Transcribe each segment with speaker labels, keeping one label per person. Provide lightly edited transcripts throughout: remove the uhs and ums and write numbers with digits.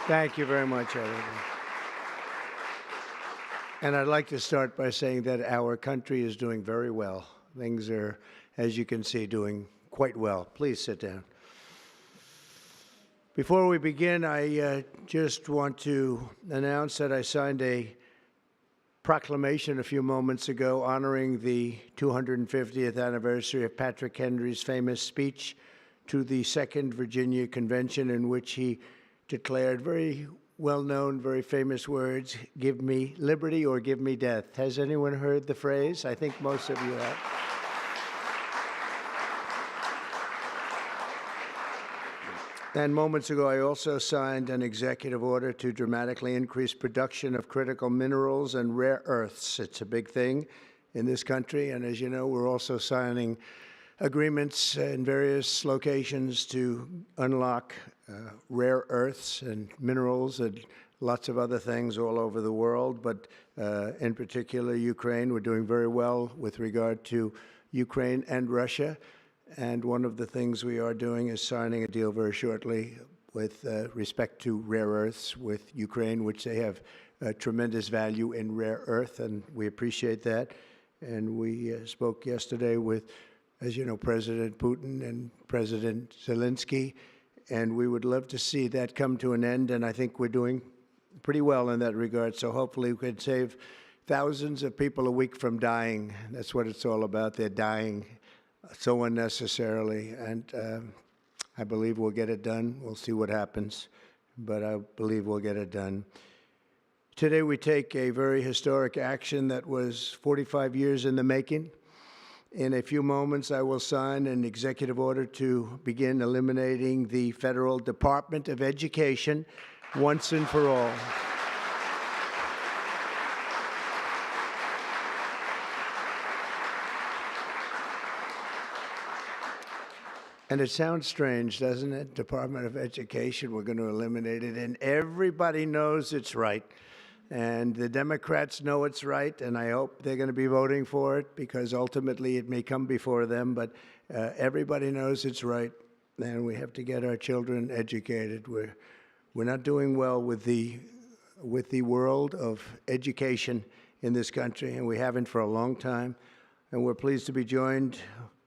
Speaker 1: Thank you very much, everyone. And I'd like to start by saying that our country is doing very well. Things are, as you can see, doing quite well. Please sit down. Before we begin, I just want to announce that I signed a proclamation a few moments ago honoring the 250th anniversary of Patrick Henry's famous speech to the Second Virginia Convention, in which he declared very well-known, very famous words, "Give me liberty or give me death." Has anyone heard the phrase? I think most of you have. And moments ago, I also signed an executive order to dramatically increase production of critical minerals and rare earths. It's a big thing in this country, and as you know, we're also signing agreements in various locations to unlock rare earths and minerals and lots of other things all over the world, but in particular Ukraine. We're doing very well with regard to Ukraine and Russia, and one of the things we are doing is signing a deal very shortly with respect to rare earths with Ukraine, which they have tremendous value in rare earth, and we appreciate that. And we spoke yesterday with, as you know, President Putin and President Zelensky, and we would love to see that come to an end, and I think we're doing pretty well in that regard. So hopefully we could save thousands of people a week from dying. That's what it's all about. They're dying so unnecessarily, and I believe we'll get it done. We'll see what happens, but I believe we'll get it done. Today we take a very historic action that was 45 years in the making. In a few moments, I will sign an executive order to begin eliminating the Federal Department of Education once and for all. And it sounds strange, doesn't it? Department of Education, we're going to eliminate it, and everybody knows it's right. And the Democrats know it's right, and I hope they're going to be voting for it, because ultimately it may come before them, but everybody knows it's right, and we have to get our children educated. We're not doing well with the world of education in this country, and we haven't for a long time. And we're pleased to be joined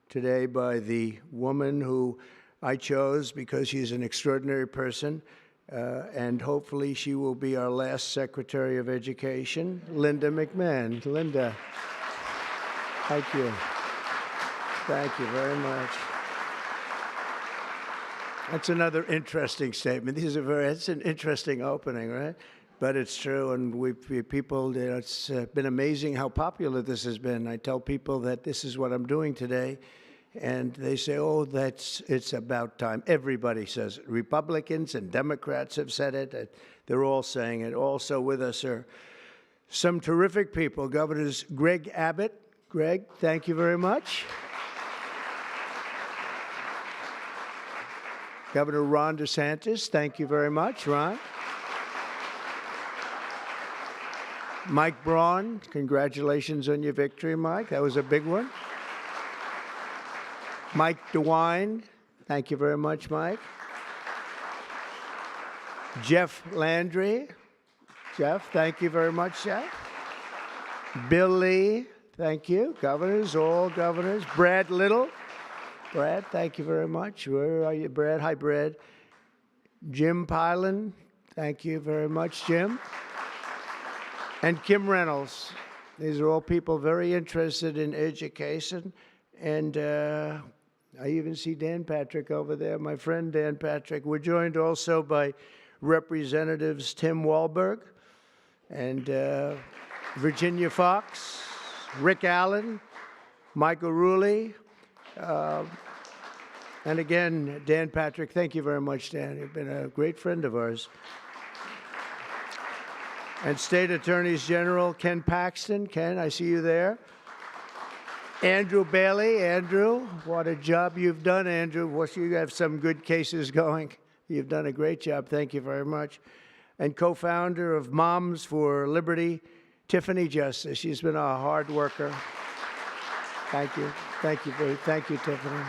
Speaker 1: today by the woman who I chose because she's an extraordinary person, and hopefully she will be our last Secretary of Education, Linda McMahon. Linda, thank you. Thank you very much. That's another interesting statement. It's an interesting opening, right? But it's true, and it's been amazing how popular this has been. I tell people that this is what I'm doing today, and they say, oh, it's about time. Everybody says it. Republicans and Democrats have said it. They're all saying it. Also with us are some terrific people. Governors Greg Abbott. Greg, thank you very much. Governor Ron DeSantis, thank you very much, Ron. Mike Braun, congratulations on your victory, Mike. That was a big one. Mike DeWine, thank you very much, Mike. Jeff Landry. Jeff, thank you very much, Jeff. Bill Lee, thank you. Governors, all governors. Brad Little. Brad, thank you very much. Where are you, Brad? Hi, Brad. Jim Pilen, thank you very much, Jim. And Kim Reynolds. These are all people very interested in education. And I even see Dan Patrick over there, my friend Dan Patrick. We're joined also by Representatives Tim Walberg and Virginia Fox, Rick Allen, Michael Rulli, and again, Dan Patrick. Thank you very much, Dan. You've been a great friend of ours. And State Attorneys General Ken Paxton. Ken, I see you there. Andrew Bailey. Andrew, what a job you've done, Andrew. You have some good cases going. You've done a great job. Thank you very much. And co-founder of Moms for Liberty, Tiffany Justice. She's been a hard worker. Thank you. Thank you, Tiffany.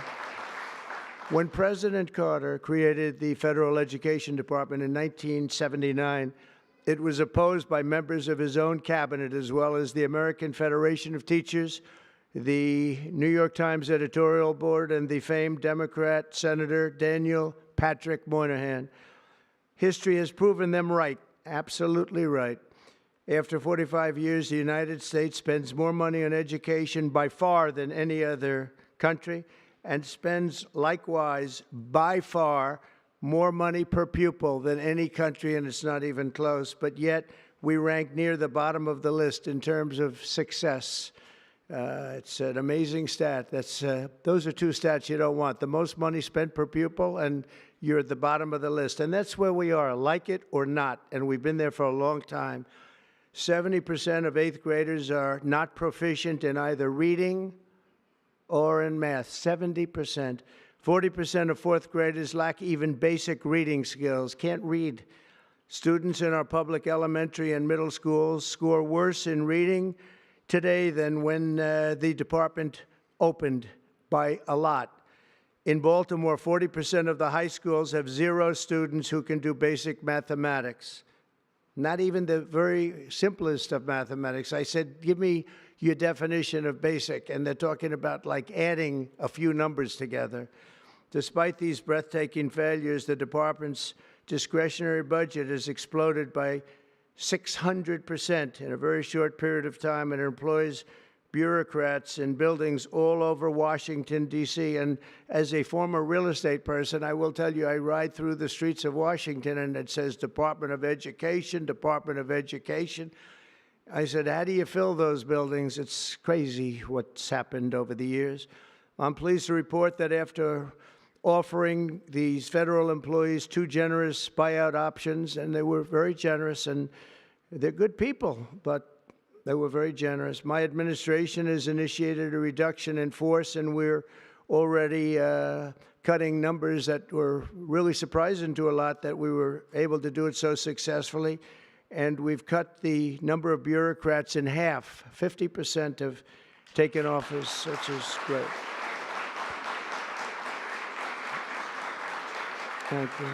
Speaker 1: When President Carter created the Federal Education Department in 1979, it was opposed by members of his own cabinet, as well as the American Federation of Teachers, the New York Times editorial board, and the famed Democrat Senator Daniel Patrick Moynihan. History has proven them right, absolutely right. After 45 years, the United States spends more money on education by far than any other country, and spends likewise by far more money per pupil than any country, and it's not even close. But yet we rank near the bottom of the list in terms of success. It's an amazing stat. Those are two stats you don't want: the most money spent per pupil, and you're at the bottom of the list. And that's where we are, like it or not, and we've been there for a long time. 70% of 8th graders are not proficient in either reading or in math. 70%. 40% of 4th graders lack even basic reading skills, can't read. Students in our public elementary and middle schools score worse in reading today than when the department opened, by a lot. In Baltimore, 40% of the high schools have 0 students who can do basic mathematics. Not even the very simplest of mathematics. I said, give me your definition of basic, and they're talking about like adding a few numbers together. Despite these breathtaking failures, the department's discretionary budget has exploded by 600% in a very short period of time, and it employs bureaucrats in buildings all over Washington, D.C. And as a former real estate person, I will tell you, I ride through the streets of Washington, and it says Department of Education, Department of Education. I said, how do you fill those buildings? It's crazy what's happened over the years. I'm pleased to report that after offering these federal employees 2 generous buyout options, and they were very generous, and they're good people, but they were very generous. My administration has initiated a reduction in force, and we're already cutting numbers that were really surprising to a lot, that we were able to do it so successfully. And we've cut the number of bureaucrats in half. 50% have taken office, which is great. Thank you.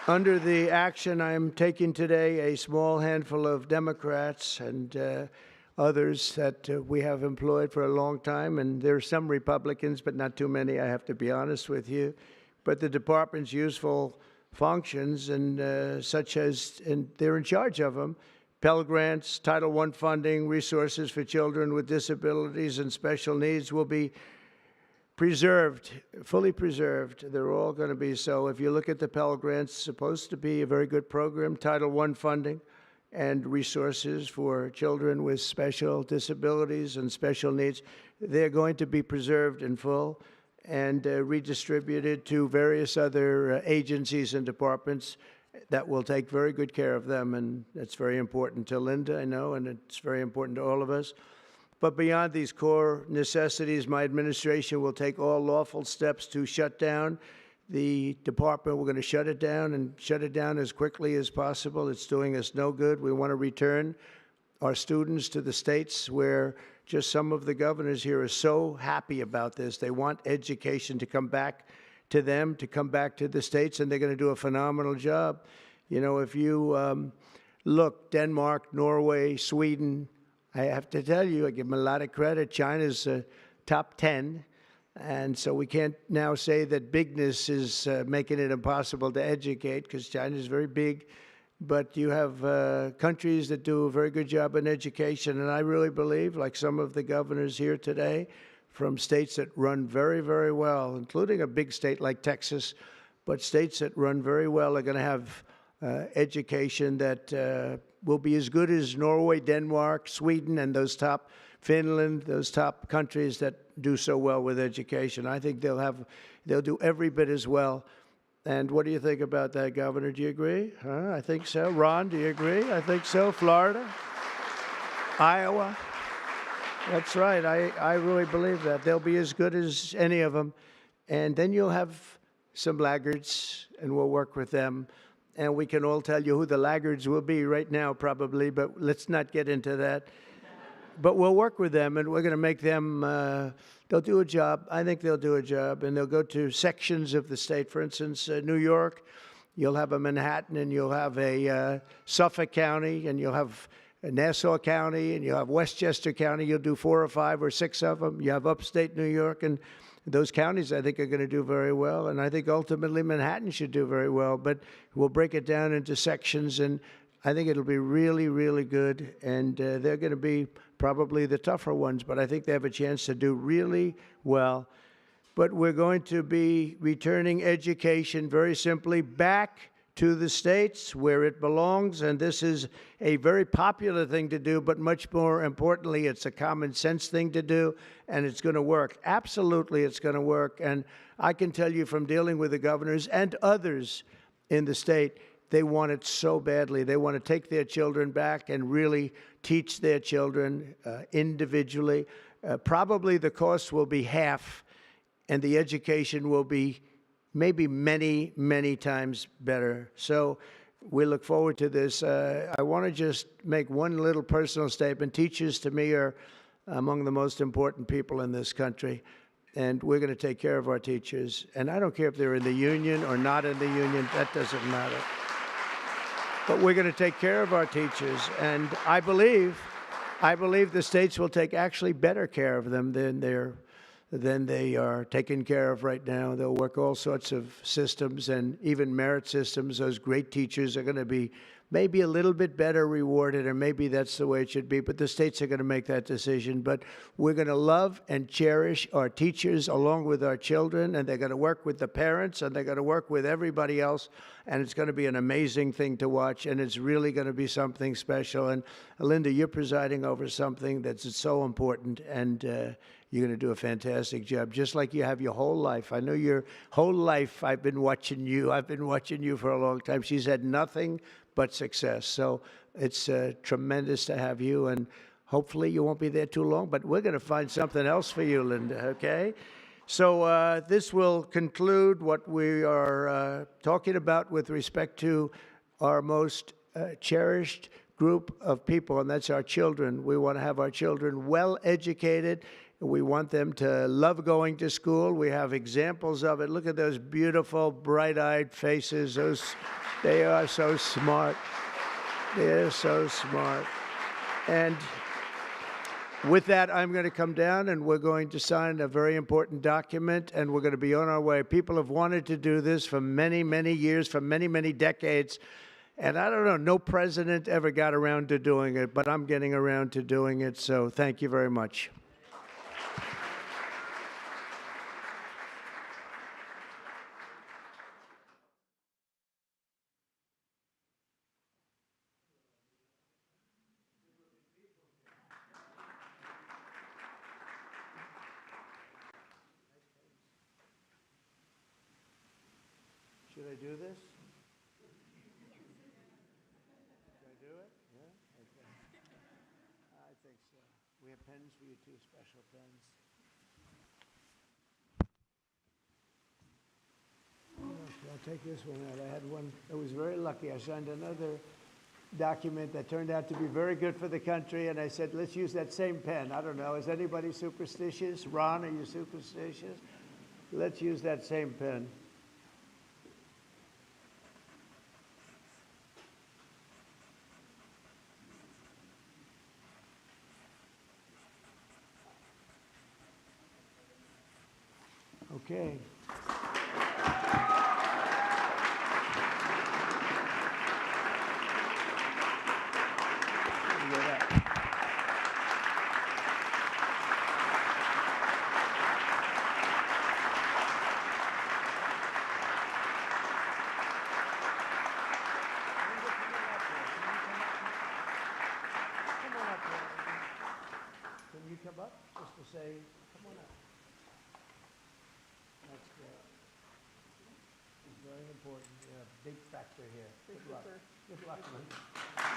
Speaker 1: Under the action I'm taking today, a small handful of Democrats and others that we have employed for a long time, and there are some Republicans, but not too many, I have to be honest with you. But the department's useful functions, and such as, and they're in charge of them: Pell Grants, Title I funding, resources for children with disabilities and special needs will be preserved, fully preserved. They're all going to be so. If you look at the Pell Grants, it's supposed to be a very good program. Title I funding and resources for children with special disabilities and special needs, they're going to be preserved in full and redistributed to various other agencies and departments that will take very good care of them. And that's very important to Linda, I know, and it's very important to all of us. But beyond these core necessities, my administration will take all lawful steps to shut down the department. We're going to shut it down, and shut it down as quickly as possible. It's doing us no good. We want to return our students to the states where just some of the governors here are so happy about this. They want education to come back to them, to come back to the states, and they're going to do a phenomenal job. You know, if you look, Denmark, Norway, Sweden, I have to tell you, I give them a lot of credit. China's top 10. And so we can't now say that bigness is making it impossible to educate, because China is very big. But you have countries that do a very good job in education. And I really believe, like some of the governors here today, from states that run very, very well, including a big state like Texas, but states that run very well are going to have education that will be as good as Norway, Denmark, Sweden, and those top, Finland, those top countries that do so well with education. I think they'll do every bit as well. And what do you think about that, Governor? Do you agree? I think so. Ron, do you agree? I think so. Florida? Iowa? That's right. I really believe that. They'll be as good as any of them. And then you'll have some laggards, and we'll work with them. And we can all tell you who the laggards will be right now, probably, but let's not get into that. But we'll work with them, and we're going to make them they'll do a job. I think they'll do a job, and they'll go to sections of the state. For instance, New York, you'll have a Manhattan, and you'll have a Suffolk County, and you'll have Nassau County, and you'll have Westchester County. You'll do 4 or 5 or 6 of them. You have upstate New York, and those counties, I think, are going to do very well. And I think ultimately Manhattan should do very well. But we'll break it down into sections, and I think it'll be really, really good. And they're going to be probably the tougher ones, but I think they have a chance to do really well. But we're going to be returning education very simply back to the states where it belongs, and this is a very popular thing to do, but much more importantly, it's a common sense thing to do, and it's going to work. Absolutely, it's going to work, and I can tell you from dealing with the governors and others in the state, they want it so badly. They want to take their children back and really teach their children individually. Probably the cost will be half, and the education will be maybe many, many times better. So we look forward to this. I want to just make one little personal statement. Teachers, to me, are among the most important people in this country, and we're going to take care of our teachers. And I don't care if they're in the union or not in the union. That doesn't matter. But we're going to take care of our teachers, and I believe the states will take actually better care of them than they are taken care of right now. They'll work all sorts of systems and even merit systems. Those great teachers are going to be maybe a little bit better rewarded, or maybe that's the way it should be, but the states are going to make that decision. But we're going to love and cherish our teachers along with our children, and they're going to work with the parents, and they're going to work with everybody else, and it's going to be an amazing thing to watch, and it's really going to be something special. And Linda, you're presiding over something that's so important, and you're going to do a fantastic job, just like you have your whole life. I know your whole life I've been watching you. I've been watching you for a long time. She's had nothing but success. So it's tremendous to have you, and hopefully you won't be there too long, but we're going to find something else for you, Linda, okay? So this will conclude what we are talking about with respect to our most cherished group of people, and that's our children. We want to have our children well educated. We want them to love going to school. We have examples of it. Look at those beautiful, bright-eyed faces. They are so smart. They're so smart. And with that, I'm going to come down, and we're going to sign a very important document, and we're going to be on our way. People have wanted to do this for many, many years, for many, many decades. And I don't know, no president ever got around to doing it, but I'm getting around to doing it. So thank you very much. Should I do this? Should I do it? Yeah? Okay. I think so. We have pens for you too, special pens. I'll take this one out. I had one that was very lucky. I signed another document that turned out to be very good for the country, and I said, let's use that same pen. I don't know, is anybody superstitious? Ron, are you superstitious? Let's use that same pen. Okay. Can you come up just to say, come on up? That's great. It's very important. You're a big factor here. Good luck. Good luck, Lynn.